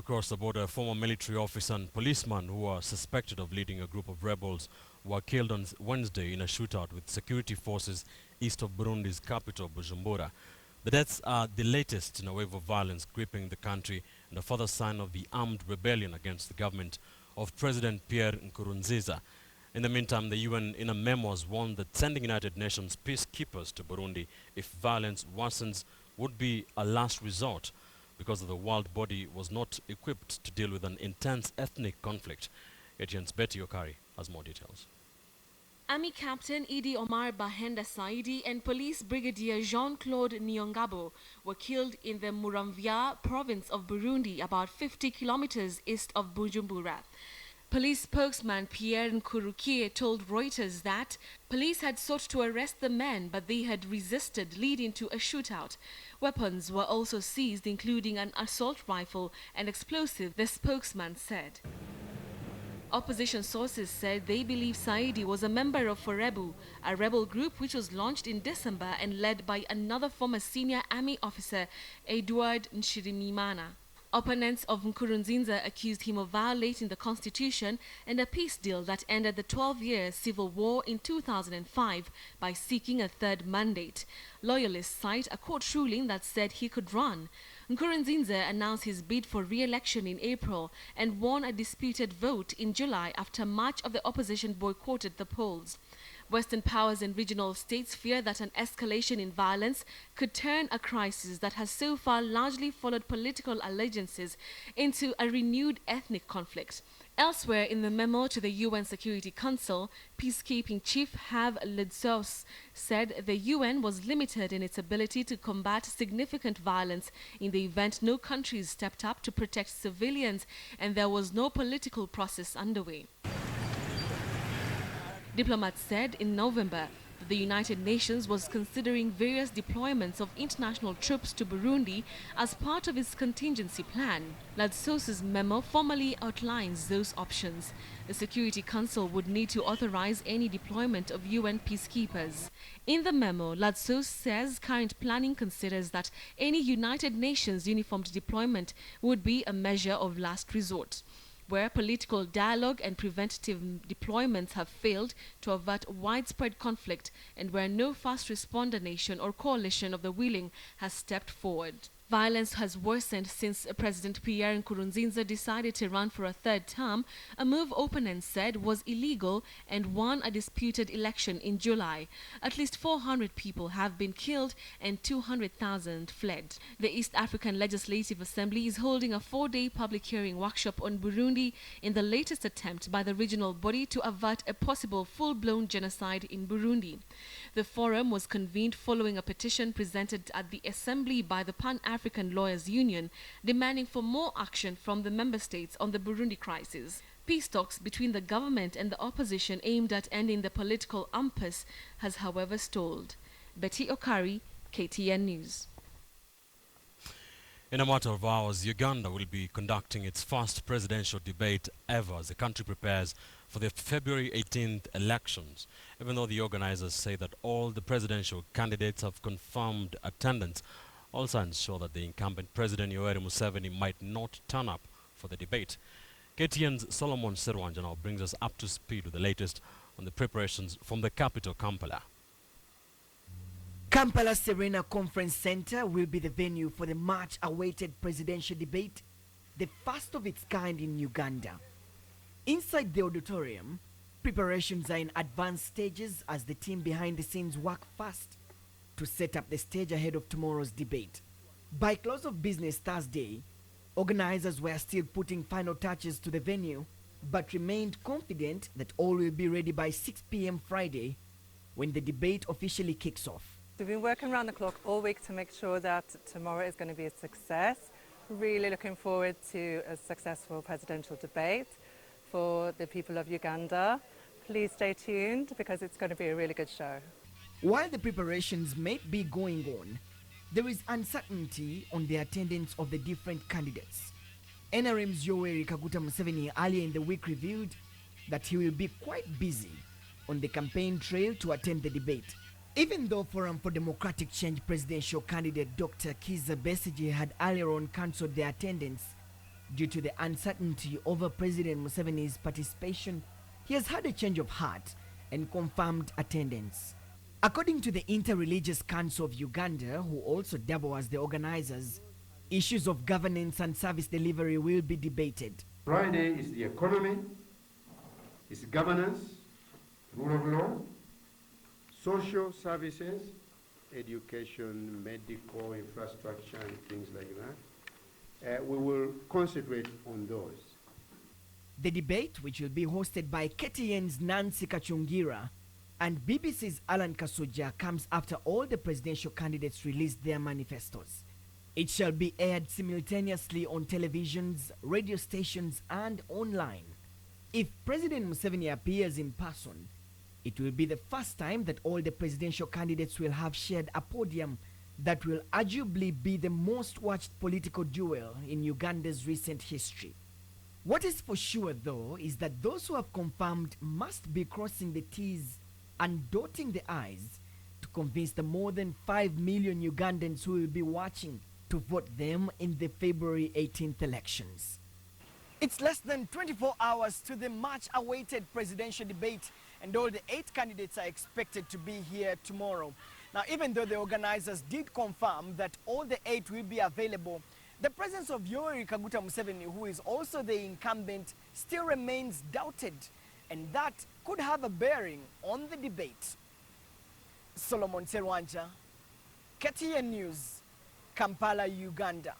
Across the border, a former military officer and policeman who are suspected of leading a group of rebels were killed on Wednesday in a shootout with security forces east of Burundi's capital, Bujumbura. The deaths are the latest in a wave of violence gripping the country and a further sign of the armed rebellion against the government of President Pierre Nkurunziza. In the meantime, the UN in a memo has warned that sending United Nations peacekeepers to Burundi if violence worsens would be a last resort, because the world body was not equipped to deal with an intense ethnic conflict. ATN's Betty Okari has more details. Army Captain Idi Omar Bahenda Saidi and Police Brigadier Jean-Claude Niongabo were killed in the Muramvya province of Burundi, about 50 kilometers east of Bujumbura. Police spokesman Pierre Nkurukiye told Reuters that police had sought to arrest the men, but they had resisted, leading to a shootout. Weapons were also seized, including an assault rifle and explosive, the spokesman said. Opposition sources said they believe Saidi was a member of Forebu, a rebel group which was launched in December and led by another former senior army officer, Edward Nshimiyimana. Opponents of Nkurunziza accused him of violating the constitution and a peace deal that ended the 12-year civil war in 2005 by seeking a third mandate. Loyalists cite a court ruling that said he could run. Nkurunziza announced his bid for re-election in April and won a disputed vote in July after much of the opposition boycotted the polls. Western powers and regional states fear that an escalation in violence could turn a crisis that has so far largely followed political allegiances into a renewed ethnic conflict. Elsewhere in the memo to the UN Security Council, peacekeeping chief Have Ledsos said the UN was limited in its ability to combat significant violence in the event no countries stepped up to protect civilians and there was no political process underway. Diplomats said in November that the United Nations was considering various deployments of international troops to Burundi as part of its contingency plan. Ledsos' memo formally outlines those options. The Security Council would need to authorize any deployment of UN peacekeepers. In the memo, Ledsos says current planning considers that any United Nations uniformed deployment would be a measure of last resort, where political dialogue and preventative deployments have failed to avert widespread conflict and where no fast responder nation or coalition of the willing has stepped forward. Violence has worsened since President Pierre Nkurunziza decided to run for a third term, a move opponents said was illegal, and won a disputed election in July. At least 400 people have been killed and 200,000 fled. The East African Legislative Assembly is holding a 4-day public hearing workshop on Burundi in the latest attempt by the regional body to avert a possible full-blown genocide in Burundi. The forum was convened following a petition presented at the Assembly by the Pan-African Lawyers Union demanding for more action from the member states on the Burundi crisis. Peace talks between the government and the opposition aimed at ending the political impasse has however stalled. Betty Okari, KTN News. In a matter of hours, Uganda will be conducting its first presidential debate ever as the country prepares for the February 18th elections. Even though the organizers say that all the presidential candidates have confirmed attendance, all signs show that the incumbent President Yoweri Museveni might not turn up for the debate. KTN's Solomon Serwanja now brings us up to speed with the latest on the preparations from the capital, Kampala. Kampala Serena Conference Center will be the venue for the much-awaited presidential debate, the first of its kind in Uganda. Inside the auditorium, preparations are in advanced stages as the team behind the scenes work fast to set up the stage ahead of tomorrow's debate. By close of business Thursday, organizers were still putting final touches to the venue, but remained confident that all will be ready by 6 p.m. Friday when the debate officially kicks off. We've been working around the clock all week to make sure that tomorrow is going to be a success. Really looking forward to a successful presidential debate for the people of Uganda. Please stay tuned because it's going to be a really good show. While the preparations may be going on, there is uncertainty on the attendance of the different candidates. NRM's Yoweri Kaguta Museveni earlier in the week revealed that he will be quite busy on the campaign trail to attend the debate. Even though Forum for Democratic Change presidential candidate Dr. Kizza Besigye had earlier on cancelled their attendance, Due to the uncertainty over President Museveni's participation, he has had a change of heart and confirmed attendance. According to the Interreligious Council of Uganda, who also double as the organizers, issues of governance and service delivery will be debated. Friday is the economy, it's governance, rule of law, social services, education, medical infrastructure, and things like that. We will concentrate on those. The debate, which will be hosted by KTN's Nancy Kachungira and BBC's Alan Kasuja, comes after all the presidential candidates released their manifestos. It shall be aired simultaneously on televisions, radio stations, and online. If President Museveni appears in person, it will be the first time that all the presidential candidates will have shared a podium that will arguably be the most watched political duel in Uganda's recent history. What is for sure, though, is that those who have confirmed must be crossing the T's and dotting the I's to convince the more than 5 million Ugandans who will be watching to vote them in the February 18th elections. It's less than 24 hours to the much-awaited presidential debate, and all the 8 candidates are expected to be here tomorrow. Now, even though the organizers did confirm that all the 8 will be available, the presence of Yoweri Kaguta Museveni, who is also the incumbent, still remains doubted, and that could have a bearing on the debate. Solomon Serwanja, KTN News, Kampala, Uganda.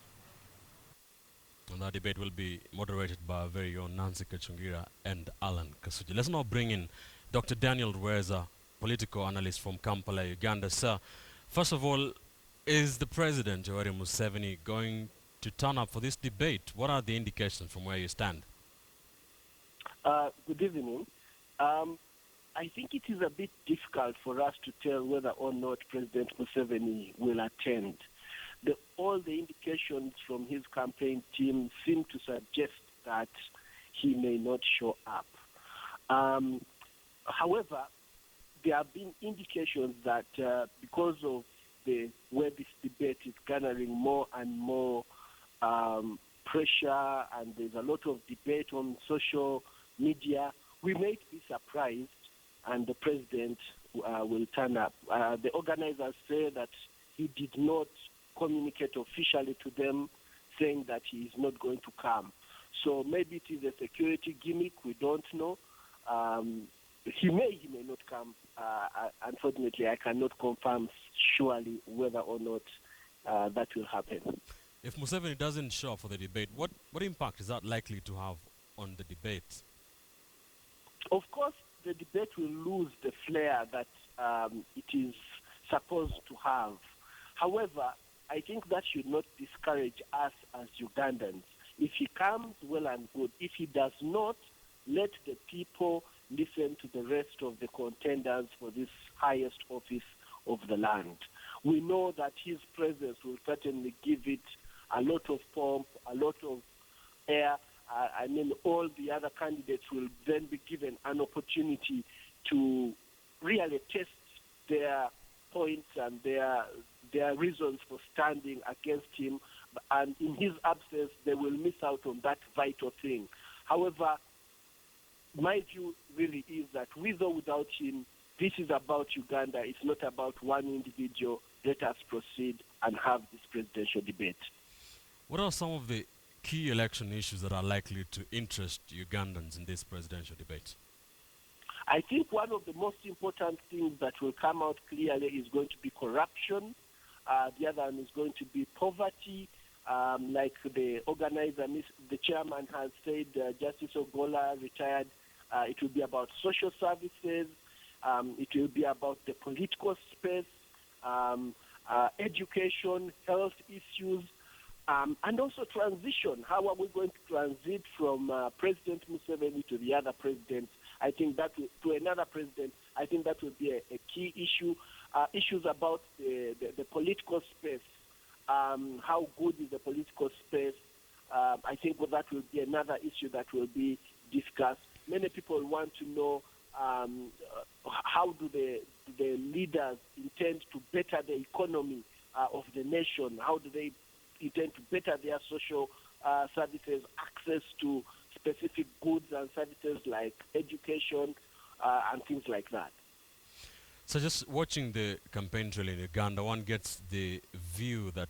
And that debate will be moderated by our very own Nancy Kachungira and Alan Kasuji. Let's now bring in Dr. Daniel Rweza, political analyst from Kampala, Uganda. Sir, first of all, is the President, Yoweri Museveni, going to turn up for this debate? What are the indications from where you stand? Good evening. I think it is a bit difficult for us to tell whether or not President Museveni will attend. All the indications from his campaign team seem to suggest that he may not show up. However, there have been indications that because of the way this debate is garnering more and more pressure, and there's a lot of debate on social media, we may be surprised and the president will turn up. The organizers say that he did not communicate officially to them saying that he is not going to come. So maybe it is a security gimmick, we don't know. He may not come. Unfortunately, I cannot confirm surely whether or not that will happen. If Museveni doesn't show up for the debate, what impact is that likely to have on the debate? Of course, the debate will lose the flair that it is supposed to have. However, I think that should not discourage us as Ugandans. If he comes, well and good. If he does not, let the people listen to the rest of the contenders for this highest office of the land. We know that his presence will certainly give it a lot of pomp, a lot of air. I mean, all the other candidates will then be given an opportunity to really test their points and their reasons for standing against him. And in his absence, they will miss out on that vital thing. However, my view really is that with or without him, this is about Uganda. It's not about one individual. Let us proceed and have this presidential debate. What are some of the key election issues that are likely to interest Ugandans in this presidential debate? I think one of the most important things that will come out clearly is going to be corruption. The other one is going to be poverty. Like the organizer, the chairman has said, Justice Ogola retired. It will be about social services. It will be about the political space, education, health issues, and also transition. How are we going to transit from President Museveni to the other presidents? I think that to another president, I think that will be a key issue. Issues about the political space. How good is the political space? I think that will be another issue that will be discussed. Many people want to know how do the leaders intend to better the economy of the nation? How do they intend to better their social services, access to specific goods and services like education and things like that. So just watching the campaign trail in Uganda, one gets the view that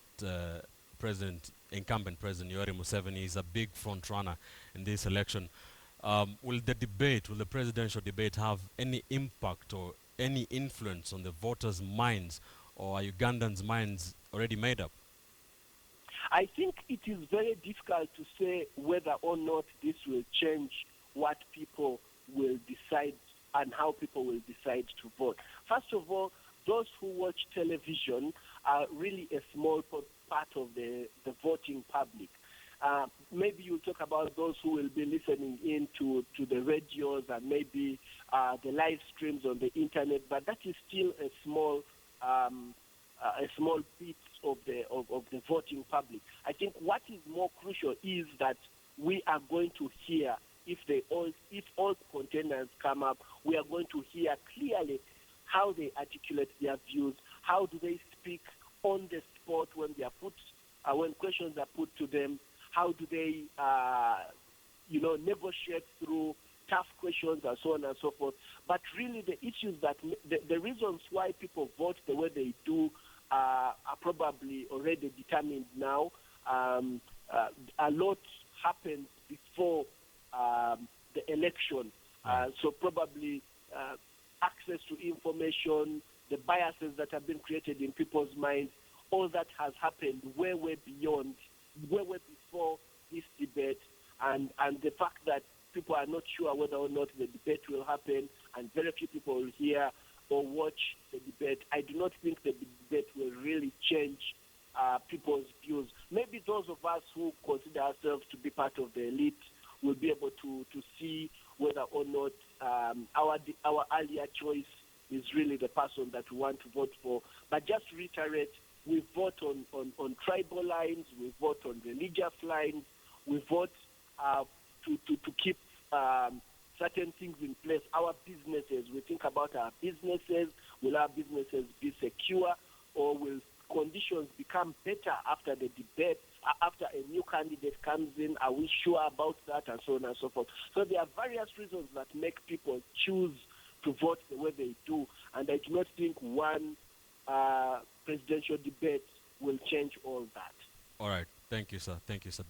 incumbent President Yoweri Museveni is a big front runner in this election. Will the presidential debate have any impact or any influence on the voters' minds, or are Ugandans' minds already made up? I think it is very difficult to say whether or not this will change what people will decide and how people will decide to vote. First of all, those who watch television are really a small part of the voting public. Maybe you'll talk about those who will be listening in to the radios and maybe the live streams on the internet, but that is still a small bit of the voting public. I think what is more crucial is that we are going to hear if all contenders come up, we are going to hear clearly how they articulate their views, how do they speak on the spot when they are when questions are put to them, how do they negotiate through tough questions and so on and so forth. But really the issues that the reasons why people vote the way they do are probably already determined now. A lot happens before the election. So probably access to information, the biases that have been created in people's minds, all that has happened way before this debate, and the fact that people are not sure whether or not the debate will happen, and very few people will hear or watch the debate. I do not think the debate will really change people's views. Maybe those of us who consider ourselves to be part of the elite will be able to see whether or not our earlier choice is really the person that we want to vote for. But just to reiterate, we vote on tribal lines, we vote on religious lines, we vote to keep certain things in place. Our businesses, we think about our businesses. Will our businesses be secure, or will conditions become better after the debate, after a new candidate comes in? Are we sure about that, and so on and so forth? So there are various reasons that make people choose to vote the way they do, and I do not think one presidential debate will change all that. All right. Thank you, sir. Thank you, sir.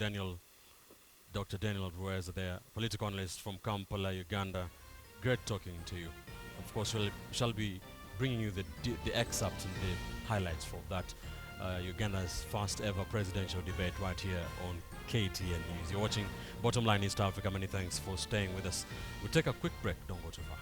Dr. Daniel Rueza there, political analyst from Kampala, Uganda. Great talking to you. Of course, we shall be bringing you the excerpts and the highlights for that Uganda's first ever presidential debate right here on KTN News. You're watching Bottomline East Africa. Many thanks for staying with us. We'll take a quick break. Don't go too far.